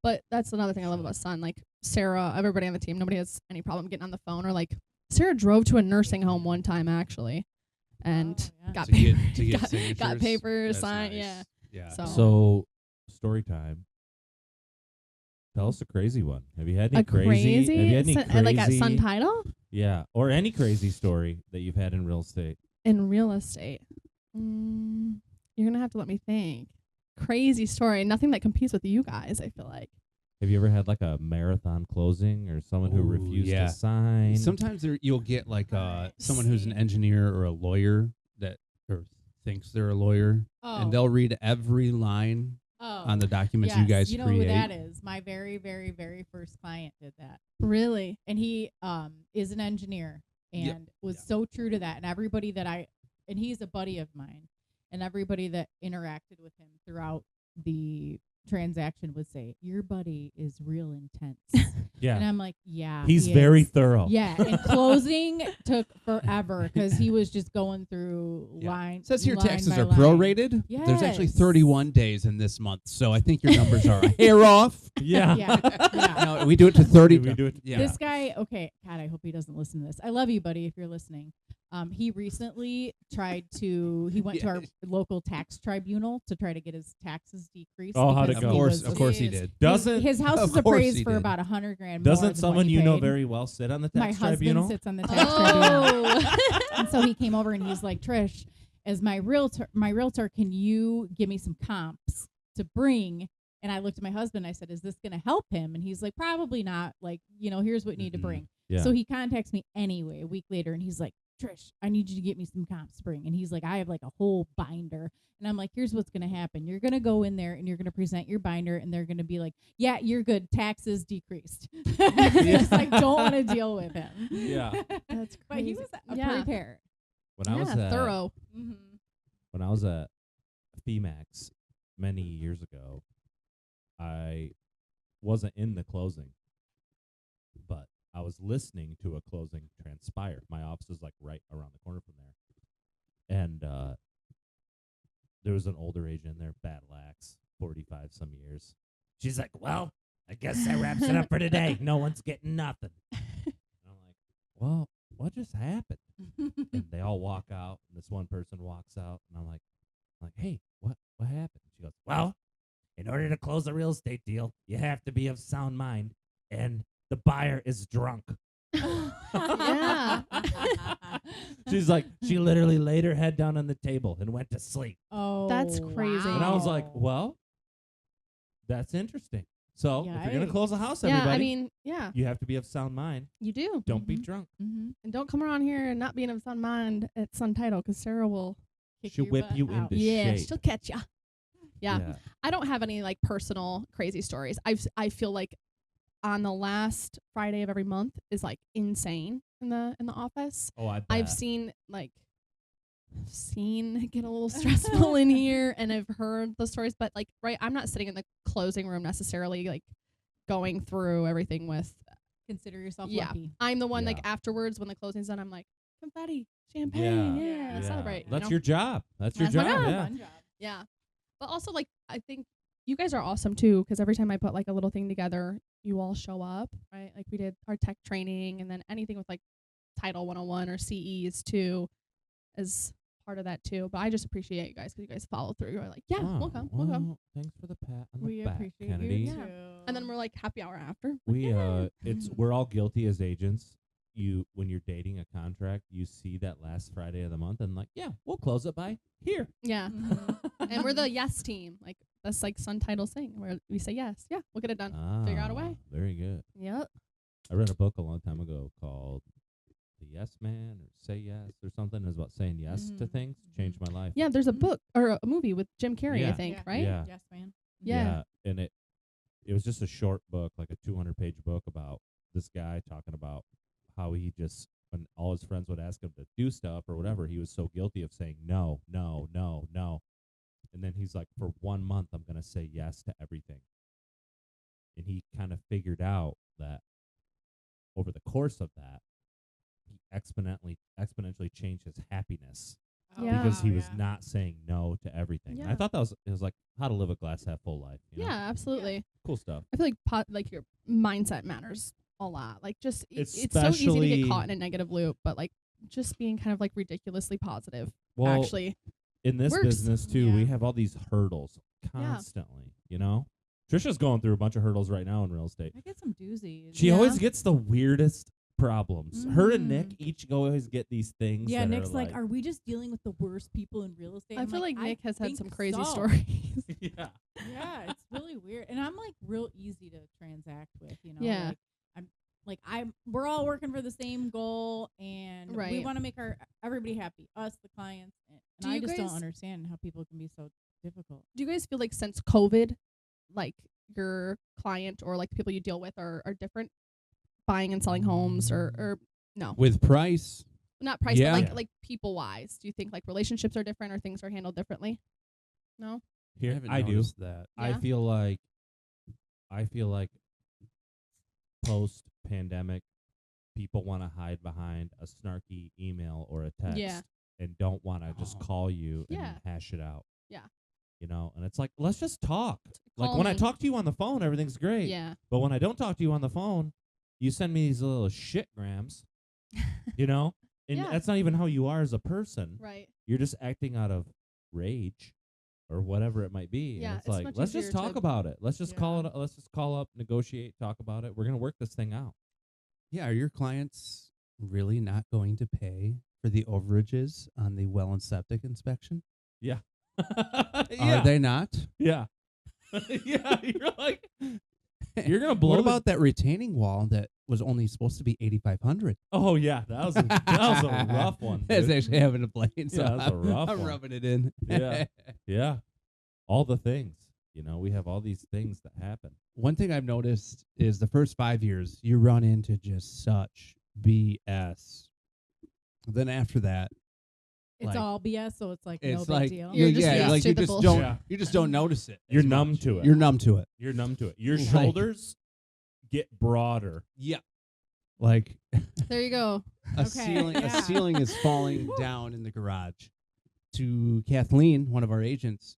but that's another thing I love about Sun. Like Sarah, everybody on the team, nobody has any problem getting on the phone, or like Sarah drove to a nursing home one time actually, and Oh, yeah. got To get- papers, to get got signatures? papers That's signed. nice. Yeah. Yeah. So- Story time. Tell us a crazy one. Have you had any A crazy, Have you had any crazy? like at Sun Title Yeah, or any crazy story that you've had in real estate. in real estate. You're gonna have to let me think. Crazy story. Nothing that competes with you guys. I feel like. Have you ever had like a marathon closing or someone who Ooh, refused yeah. to sign? Sometimes you'll get like Let's someone who's an see. engineer or a lawyer that or thinks they're a lawyer, and they'll read every line on the documents you guys you know create. who that is. My very, very, very first client did that. Really? And he is an engineer and Yep. was so true to that. And everybody that and he's a buddy of mine, and everybody that interacted with him throughout the transaction would say, your buddy is real intense. And Yeah, I'm like, yeah, he's he very is. thorough. Yeah, and closing took forever because he was just going through Yeah. line. It says here line taxes by are line. prorated. There's actually Yes. 31 days in this month, so I think your numbers are a hair off. Yeah. Yeah. No, we do it to 30. We do it. Yeah. This guy, okay, God, I hope he doesn't listen to this. I love you, buddy, if you're listening. He recently he went to our local tax tribunal to try to get his taxes decreased. Oh, how'd it because go? he Of was- course he did. Doesn't his house Of is course appraised he for did. about $100,000 more doesn't than someone what he you know paid. very well sit on the My tax husband tribunal? sits on the tax tribunal. Oh. And so he came over and he's like, Trish, as my realtor, can you give me some comps to bring? And I looked at my husband. I said, is this going to help him? And he's like, probably not. Like, here's what you need to Mhm. bring. Yeah. So he contacts me anyway a week later, and he's like, Trish, I need you to get me some comps to bring. And he's like, I have like a whole binder. And I'm like, here's what's going to happen. You're going to go in there and you're going to present your binder, and they're going to be like, yeah, you're good. Taxes decreased. Just like, don't want to deal with him. Yeah. That's crazy. But he was Yeah. prepared. When I was at, thorough. Mm-hmm. when I was at FEMAX many years ago, I wasn't in the closing, but I was listening to a closing transpire. My office is like right around the corner from there. And there was an older agent there, battle axe, 45 some years. She's like, well, I guess that wraps it up for today. No one's getting nothing. And I'm like, well, what just happened? And they all walk out, and this one person walks out, and I'm like, hey, what happened? She goes, well, in order to close a real estate deal, you have to be of sound mind, and the buyer is drunk. Yeah. She's like, she literally laid her head down on the table and went to sleep. Oh, That's crazy. And I was like, wow. well, that's interesting. So if you're going to close a house, Yeah, everybody, I mean, yeah, you have to be of sound mind. you do. Don't be Mhm. drunk. Mm-hmm. And don't come around here and not being of Sun Mind at Sun Title, because Sarah will. She'll whip you into Yeah, shape. she'll catch ya. Yeah. I don't have any like personal crazy stories. I feel like on the last Friday of every month is like insane in the office. Oh, I bet. I've seen get a little stressful in here, and I've heard the stories, but like I'm not sitting in the closing room necessarily like going through everything with. Consider yourself Yeah. lucky. I'm the one like Yeah. afterwards when the closing's done, I'm like confetti, champagne, Yeah. yeah, celebrate. you That's know? your job. That's your That's my job. job. Yeah. Fun job. Yeah. But also, like, I think you guys are awesome too, because every time I put like a little thing together, you all show up, right? Like we did our tech training, and then anything with like Title 101 or CEs too is part of that too. But I just appreciate you guys because you guys follow through. You're like, yeah, Oh, we'll come, we'll come. well, thanks for the pat on We the back, appreciate Kennedy. you Yeah. too. And then we're like happy hour after. We Yeah. it's Mhm. we're all guilty as agents. When you're dating a contract, you see that last Friday of the month and like, yeah, we'll close it by here. Yeah. Mhm. And we're the yes team. Like that's like Sun Title's thing where we say yes. Yeah, we'll get it done. Figure out a way. Very good. Yep. I read a book a long time ago called The Yes Man or Say Yes or something. It was about saying yes to Mhm. things. Changed my life. Yeah, there's a Mhm. book or a movie with Jim Carrey, I Yeah. think, Yeah. right? Yeah. Yes, man. Yeah. And it was just a short book, like a 200-page book about this guy talking about how he just, when all his friends would ask him to do stuff or whatever, he was so guilty of saying no, no, no, no. And then he's like, for 1 month, I'm going to say yes to everything. And he kind of figured out that over the course of that, he exponentially changed his happiness Yeah. because he wow, was yeah. not saying no to everything. And I Yeah. thought it was like how to live a glass half full life. You know? Yeah, absolutely. Cool stuff. I feel like like your mindset matters a lot. Like just it's so easy to Especially- get caught in a negative loop, but like just being kind of like ridiculously positive Well, actually. in this works. business too, we Yeah. have all these hurdles constantly. You know, Trisha's going through a bunch of hurdles right now in real estate. I get some doozies. She Yeah. always gets the weirdest problems. Her and Nick Mhm. each always get these things. Yeah, that Nick's are like, are we just dealing with the worst people in real estate? I I'm feel like Nick has had think some crazy so. stories. yeah, Yeah, it's really weird. And I'm like real easy to transact with, you know. Yeah. We're all working for the same goal, and we Right. want to make everybody happy, us, the clients. And Do I you just don't guys- understand how people can be so difficult. Do you guys feel like since COVID, like your client or like the people you deal with are different buying and selling homes or no? With price, Not price, Yeah. but Yeah. like people wise. Do you think like relationships are different or things are handled differently? No? here haven't I do. noticed that. I Yeah. feel like post pandemic, people want to hide behind a snarky email or a text, Yeah. and don't want to just Oh. call you and Yeah. hash it out. Yeah. You know, and it's like, let's just talk. Like Call when I me. talk to you on the phone, everything's great. Yeah. But when I don't talk to you on the phone, you send me these little shitgrams, you know? And Yeah. that's not even how you are as a person. Right. You're just acting out of rage or whatever it might be. Yeah, And it's it's like, much let's just easier talk to- about it. Let's just call Yeah. it. Let's just call up, negotiate, talk about it. We're going to work this thing out. Yeah, are your clients really not going to pay for the overages on the well and septic inspection? Yeah. Are they not? Yeah. Yeah. You're like, you're going to blow What the- about that retaining wall that was only supposed to be 8,500? Oh, yeah. That was a rough one. That's dude. actually having a blade. So Yeah, that's a rough I'm one. rubbing it in. Yeah. Yeah. All the things. You know, we have all these things that happen. One thing I've noticed is the first 5 years, you run into just such BS. Then after that, It's Like, all BS, so it's like no it's big like deal. You're just yeah, used like to you the just bullshit. don't Yeah. you just don't notice it. You're as numb much. to it. You're numb to it. You're numb to it. Your Like- shoulders get broader. Yeah. Like There you go. a Okay, ceiling yeah. a ceiling is falling down in the garage. To Kathleen, one of our agents,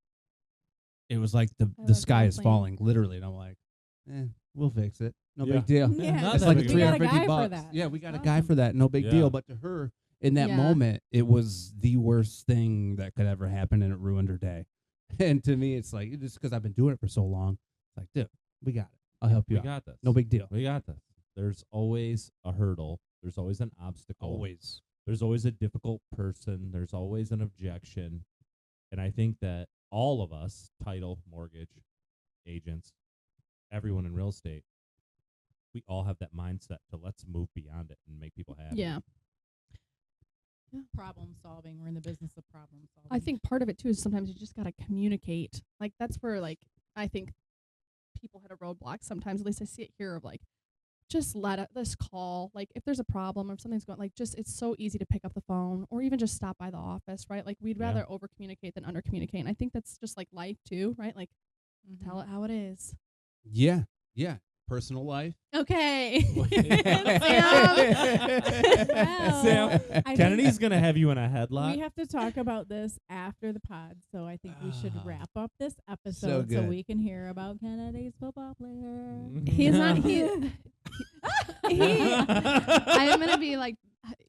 it was like the love sky is Kathleen. falling literally, and I'm like, we'll fix it. No Yeah. big deal. Yeah, not It's that like big a we got a 350 guy for bucks. that. Yeah, we got a That's guy awesome. for that. No big Yeah. deal. But to her, in that Yeah. moment, it was the worst thing that could ever happen, and it ruined her day. And to me, it's like just because I've been doing it for so long, it's like, dude, we got it. I'll help you We out. got this. No big deal. We got this. There's always a hurdle. There's always an obstacle. Always. There's always a difficult person. There's always an objection. And I think that all of us, title, mortgage, agents, everyone in real estate, we all have that mindset to let's move beyond it and make people happy. Yeah. Problem solving. We're in the business of problem solving. I think part of it too is sometimes you just gotta communicate. Like that's where like I think people hit a roadblock sometimes. At least I see it here of like just this call. Like if there's a problem or something's going like just it's so easy to pick up the phone or even just stop by the office, right? Like we'd Yeah. rather over communicate than under communicate. And I think that's just like life too, right? Like tell it how it is. Yeah. Yeah. Personal life. Okay. Well, I Kennedy's going to have you in a think headlock. we have to talk about this after the pod, so I think we should Ah. wrap up this episode so good. we can hear about Kennedy's football player. He's not he I am gonna be like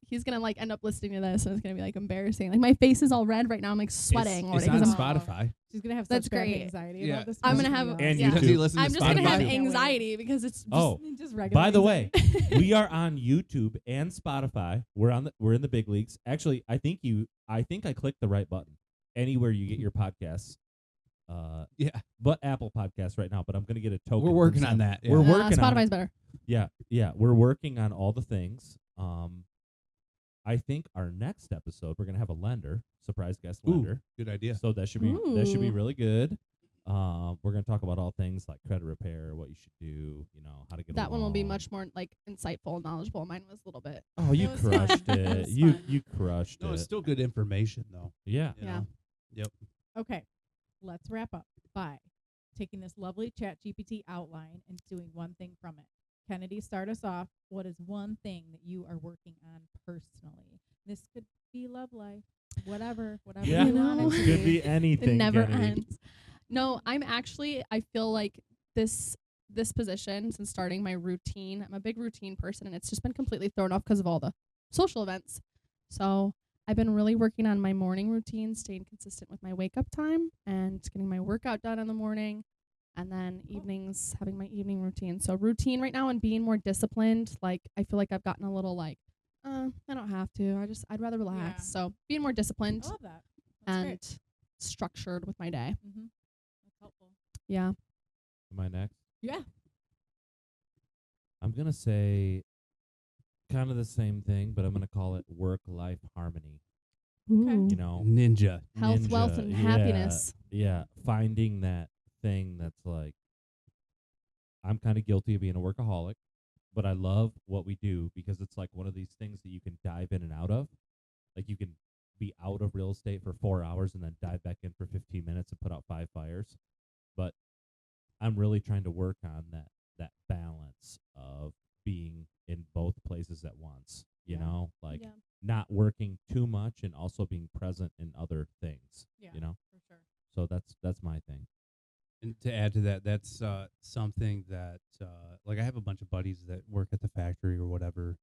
he's gonna like end up listening to this and it's gonna be like embarrassing. Like my face is all red right now. I'm like sweating It's already on 'cause I'm Spotify. She's gonna have That's such bad great. anxiety Yeah. about this. I'm It's gonna gonna have- be And yeah. YouTube. Does he listen I'm to just gonna have Spotify? anxiety because it's just Oh, just regular by the way, anxiety. we are on YouTube and Spotify. We're in the big leagues. Actually, I think I clicked the right button. Anywhere you get your podcasts. Yeah. But Apple Podcasts right now, but I'm going to get a token. We're from working on Sam. that. Yeah. We're working on Spotify's it. better. Yeah, we're working on all the things. I think our next episode we're going to have a lender, surprise guest Ooh. lender. Good idea. So that should be Ooh. really good. We're going to talk about all things like credit repair, what you should do, how to get That one will be along. much more like insightful and knowledgeable. Mine was a little bit. Oh, you It was fun. crushed It it. was You fun. you crushed No, it. it's still good information though. Yeah. you Yeah. know? Okay, let's wrap up by taking this lovely ChatGPT outline and doing one thing from it. Kennedy, start us off. What is one thing that you are working on personally? This could be love life. whatever Yeah. you want it to Could be. be anything. It never Kennedy. ends. No, I feel like this position, since starting my routine, I'm a big routine person, and it's just been completely thrown off because of all the social events. So I've been really working on my morning routine, staying consistent with my wake up time and getting my workout done in the morning, and then evenings having my evening routine. So routine right now and being more disciplined. Like I feel like I've gotten a little like, I don't have to. I'd rather relax. Yeah. So being more disciplined I love that. That's and great. structured with my day. Mm-hmm. That's helpful. Yeah. Am I next? Yeah. I'm gonna say kind of the same thing, but I'm gonna call it work-life harmony. Ooh. You know, Ninja. Health, wealth, ninja, and yeah, happiness. Yeah, finding that thing that's like, I'm kind of guilty of being a workaholic, but I love what we do because it's like one of these things that you can dive in and out of. Like you can be out of real estate for 4 hours and then dive back in for 15 minutes and put out 5 fires. But I'm really trying to work on that balance of being in both places at once. You Yeah. know, like Yeah. not working too much and also being present in other things. Yeah. You know, For sure. so that's my thing. And to add to that, that's something that, like, I have a bunch of buddies that work at the factory or whatever,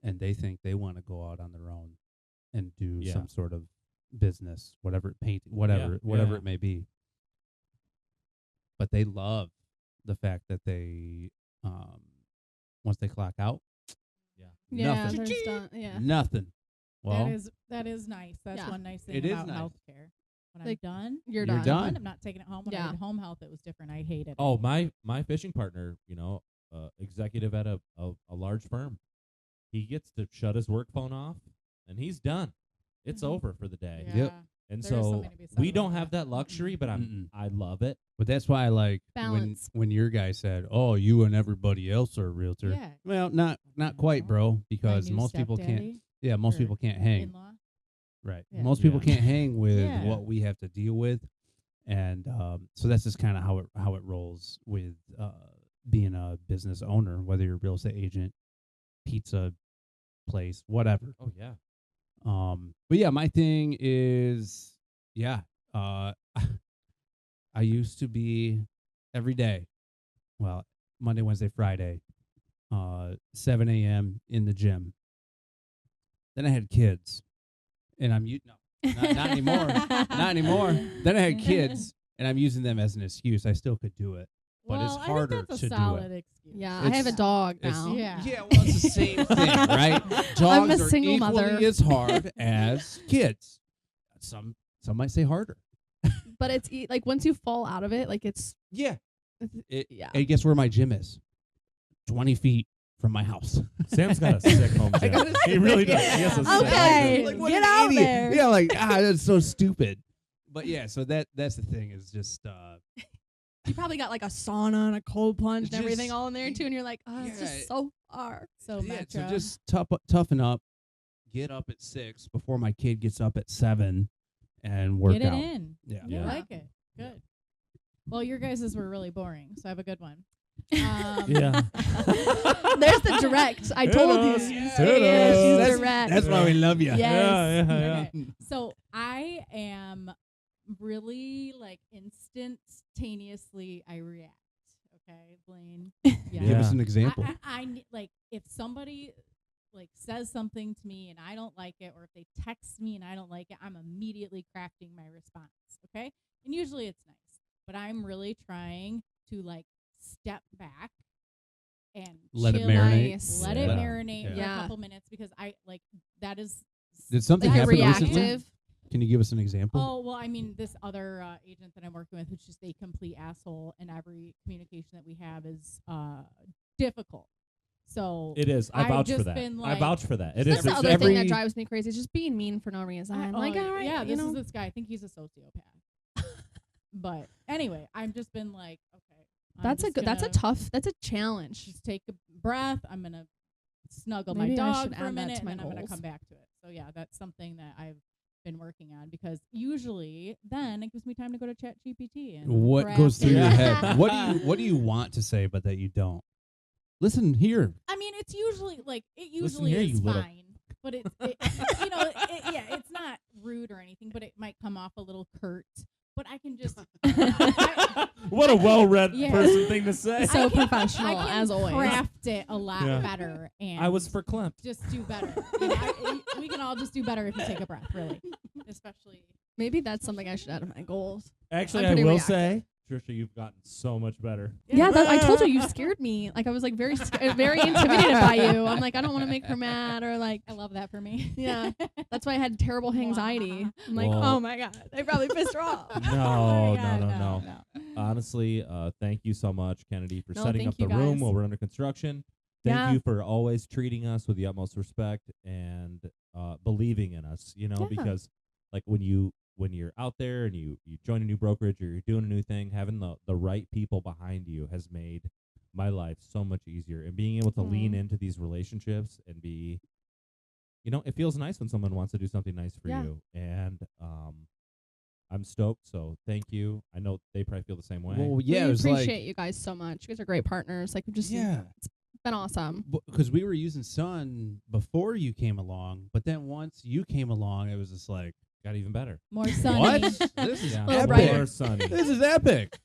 and they think they want to go out on their own and do Yeah. some sort of business, whatever, painting, whatever Yeah. it may be. But they love the fact that they, once they clock out, Yeah. Nothing. There's yeah. nothing. Well, that is nice. That's Yeah. one nice thing It is about nice. healthcare. When Like, I'm done, You're You're done. done. I'm not taking it home. When Yeah. I did home health, it was different. I hated it. Oh, my fishing partner, you know, executive at a large firm. He gets to shut his work phone off, and he's done. It's Mhm. over for the day. Yeah. Yep. And There is so something to be said we about don't have that luxury, but I love it. but that's why I like Balance. when your guy said, "Oh, you and everybody else are a realtor." Yeah. Well, not quite, bro, because My new most people can't. stepdaddy Yeah, most or people can't hang. In-law. Right. Yeah. Most people Yeah. can't hang with Yeah. what we have to deal with, and so that's just kind of how it rolls with being a business owner, whether you're a real estate agent, pizza place, whatever. Oh yeah. But yeah, my thing is, I used to be every day, well, Monday, Wednesday, Friday, 7 a.m. in the gym. Then I had kids, and not anymore. Not anymore. Then I had kids, and I'm using them as an excuse. I still could do it, but it's Well, harder I think that's to a do solid it. excuse. Yeah. I have a It's- dog It's- now. Yeah. Yeah, well, it's the same thing, right? Dogs I'm a are single equally mother. as hard as kids. Some might say harder. But it's like once you fall out of it, like it's Yeah. yeah. And guess where my gym is? 20 feet from my house. Sam's got a sick home gym. got a He sick- really does. He has a sick Okay. home gym. What Get an out idiot. there. Yeah, like that's so stupid. But yeah, so that's the thing is just You probably got like a sauna and a cold plunge and Just- everything all in there too, and you're like, oh, it's Yeah. just so far. So yeah, so metro. just toughen up, get up at 6 before my kid gets up at 7 and work Get it out. in. Yeah. I Yeah. like it. Good. Well, your guys's were really boring, so I have a good one. Yeah. There's the direct. I told you. Yes. Yeah, Yes. she's direct. That's why we love you. Yes. Yeah, yeah. Okay. So I am really like instantaneously I react. Okay, Blaine. Give Yeah. us an example. Like if somebody like says something to me and I don't like it, or if they text me and I don't like it, I'm immediately crafting my response. Okay, and usually it's nice, but I'm really trying to like step back and Let it chill, marinate. Nice. let it Yeah. marinate for Yeah. a couple minutes, because I like that is Did something Like happen recently? reactive. Can you give us an example? Oh, well, I mean, this other agent that I'm working with, who's just a complete asshole, and every communication that we have is difficult. So It is. I I've vouch for just that. been I like- vouch for that. It That's is. the other every- thing that drives me crazy. Is just being mean for no reason. Like, all right, yeah, you this know. is this guy. I think he's a sociopath. But anyway, I've just been like, okay, That's a tough. That's a challenge. Just take a breath. I'm gonna snuggle Maybe my I dog should for a add that minute, to my and then I'm gonna goals. come back to it. So yeah, that's something that I've been working on, because usually then it gives me time to go to ChatGPT and What craft goes through it. your head? What do you want to say but that you don't? Listen here. I mean, it's usually like Listen here, is you little fine. but it's it's not rude or anything, but it might come off a little curt. But I can just What a well-read Yeah. person thing to say. So I can professional, as always. craft it a lot Yeah. better, and I was verklempt. just do better. We can all just do better if you take a breath, really, especially. Maybe that's something I should add to my goals. Actually, I'm I pretty will reactive. say, Trisha, you've gotten so much better. Yeah, I told you scared me. Like I was like very very intimidated by you. I'm like I don't want to make her mad or like I love that for me. yeah. That's why I had terrible anxiety. I'm like Well- oh my god, I probably pissed her off. No, Yeah, no. Honestly, thank you so much, Kennedy, for No, setting thank up the you room guys. while we're under construction. Thank Yeah. you for always treating us with the utmost respect and believing in us. You know, Yeah. because like when you're out there and you join a new brokerage or you're doing a new thing, having the right people behind you has made my life so much easier. And being able to lean Mhm. into these relationships and be, it feels nice when someone wants to do something nice for Yeah. you. And I'm stoked. So thank you. I know they probably feel the same way. Well, yeah, it we was appreciate like, you guys so much. You guys are great partners. Like just yeah, it's been awesome. because we were using Sun before you came along, but then once you came along, it was just like, Got even better. More sunny. what? This is Yeah. Little epic. brighter. More sunny. This is epic.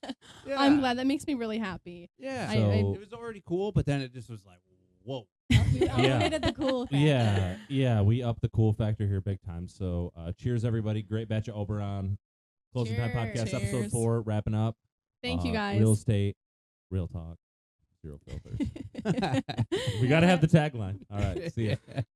Yeah. I'm glad that makes me really happy. Yeah, I- So- it was already cool, but then it just was like, whoa. We elevated the cool factor. Yeah, we upped the cool factor here big time. So cheers, everybody. Great batch of Oberon. Closing Time Podcast, Cheers. episode 4, wrapping up. Thank you guys. Real estate, real talk, zero filters. We got to have the tagline. All right, see ya.